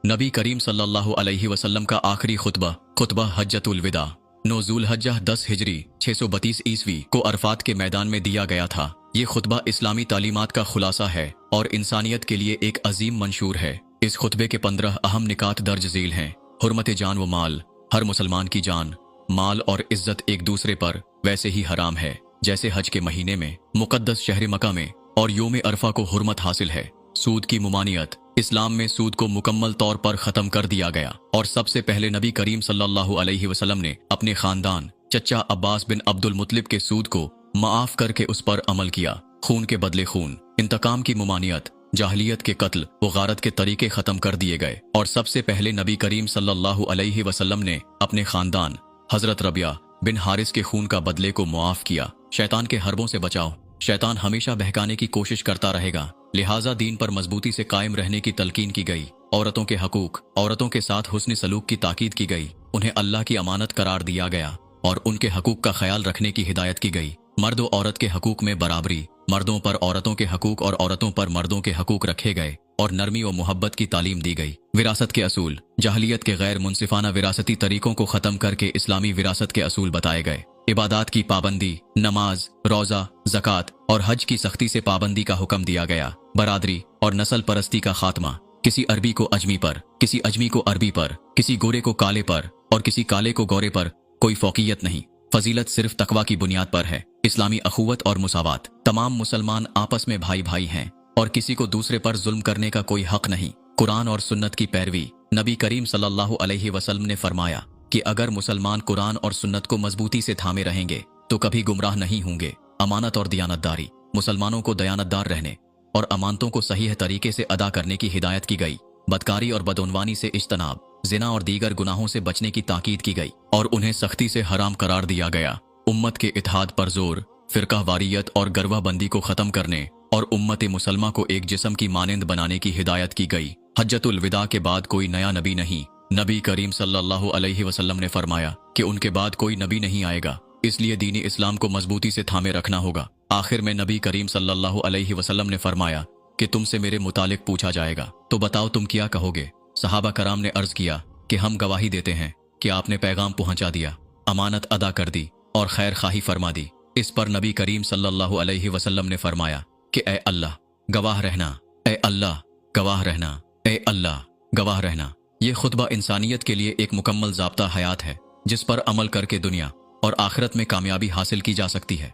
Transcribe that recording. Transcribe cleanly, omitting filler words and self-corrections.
नबी करीम सल्लल्लाहु अलैहि वसल्लम का आखिरी खुतबा हज्जतुल विदा 9 ज़ुल्हज्जा 10 हिजरी 632 ईस्वी को अरफात के मैदान में दिया गया था। ये खुतबा इस्लामी तालीमात का खुलासा है और इंसानियत के लिए एक अजीम मंशूर है। इस खुतबे के 15 अहम निकात दर्ज झील हैं। हुर्मत जान व माल, हर मुसलमान की जान, माल और इज्जत एक दूसरे पर वैसे ही हराम है जैसे हज के महीने में मुकद्दस शहर मक्का में और योम अरफा को हुर्मत हासिल है। सूद की मुमानियत, इस्लाम में सूद को मुकम्मल तौर पर खत्म कर दिया गया और सबसे पहले नबी करीम सल्लल्लाहु अलैहि वसल्लम ने अपने खानदान चचा अब्बास बिन अब्दुल मुत्तलिब के सूद को माफ करके उस पर अमल किया। खून के बदले खून, इंतकाम की मुमानियत, जाहलियत के कत्ल व गारत के तरीके खत्म कर दिए गए और सबसे पहले नबी करीम सल्लल्लाहु अलैहि वसल्लम ने अपने खानदान हजरत रबिया बिन हारिस के खून का बदले को मुआफ किया। शैतान के हरबों से बचाओ। शैतान हमेशा बहकाने की कोशिश करता रहेगा, लिहाजा दीन पर मजबूती से कायम रहने की तलकीन की गई। औरतों के हकूक, औरतों के साथ हुस्न सलूक की ताकीद की गई। उन्हें अल्लाह की अमानत करार दिया गया और उनके हकूक का ख्याल रखने की हिदायत की गई। मर्द व औरत के हकूक में बराबरी, मर्दों पर औरतों के हकूक और औरतों पर मर्दों के हकूक रखे गए और नरमी व मोहब्बत की तालीम दी गई। विरासत के असूल, जाहलियत के गैर मुनसिफाना विरासती तरीकों को खत्म करके इस्लामी विरासत के असूल बताए गए। इबादात की पाबंदी, नमाज, रोजा, ज़कात और हज की सख्ती से पाबंदी का हुक्म दिया गया। बरादरी और नस्ल परस्ती का खात्मा, किसी अरबी को अजमी पर, किसी अजमी को अरबी पर, किसी गोरे को काले पर और किसी काले को गोरे पर कोई फौकियत नहीं। फजीलत सिर्फ तकवा की बुनियाद पर है। इस्लामी अखुवत और मुसावात, तमाम मुसलमान आपस में भाई भाई हैं और किसी को दूसरे पर जुल्म करने का कोई हक नहीं। कुरान और सुन्नत की पैरवी, नबी करीम सल्लल्लाहु अलैहि वसल्लम ने फरमाया कि अगर मुसलमान कुरान और सुन्नत को मजबूती से थामे रहेंगे तो कभी गुमराह नहीं होंगे। अमानत और दयानतदारी, मुसलमानों को दयानतदार रहने और अमानतों को सही तरीके से अदा करने की हिदायत की गई। बदकारी और बदउनवानी से इज्तनाब, जिना और दीगर गुनाहों से बचने की ताकीद की गई और उन्हें सख्ती से हराम करार दिया गया। उम्मत के इत्तेहाद पर जोर, फिरका वारियत और गरवाबंदी को खत्म करने और उम्मत मुसलमा को एक जिस्म की मानंद बनाने की हिदायत की गई। हज्जतुल विदा के बाद कोई नया नबी नहीं। नबी करीम सल्लल्लाहु अलैहि वसल्लम ने फरमाया कि उनके बाद कोई नबी नहीं आएगा, इसलिए दीनी इस्लाम को मजबूती से थामे रखना होगा। आखिर में नबी करीम सल्लल्लाहु अलैहि वसल्लम ने फरमाया कि तुमसे मेरे मुतालिक पूछा जाएगा तो बताओ तुम क्या कहोगे। सहाबा कराम ने अर्ज किया कि हम गवाही देते हैं कि आपने पैगाम पहुंचा दिया, अमानत अदा कर दी और खैर खाही फरमा दी। इस पर नबी करीम सल्लल्लाहु अलैहि वसल्लम ने फरमाया कि ए अल्लाह गवाह रहना, ए अल्लाह गवाह रहना, ए अल्लाह गवाह रहना। ये खुतबा इंसानियत के लिए एक मुकम्मल ज़ाब्ता हयात है जिस पर अमल करके दुनिया और आखिरत में कामयाबी हासिल की जा सकती है।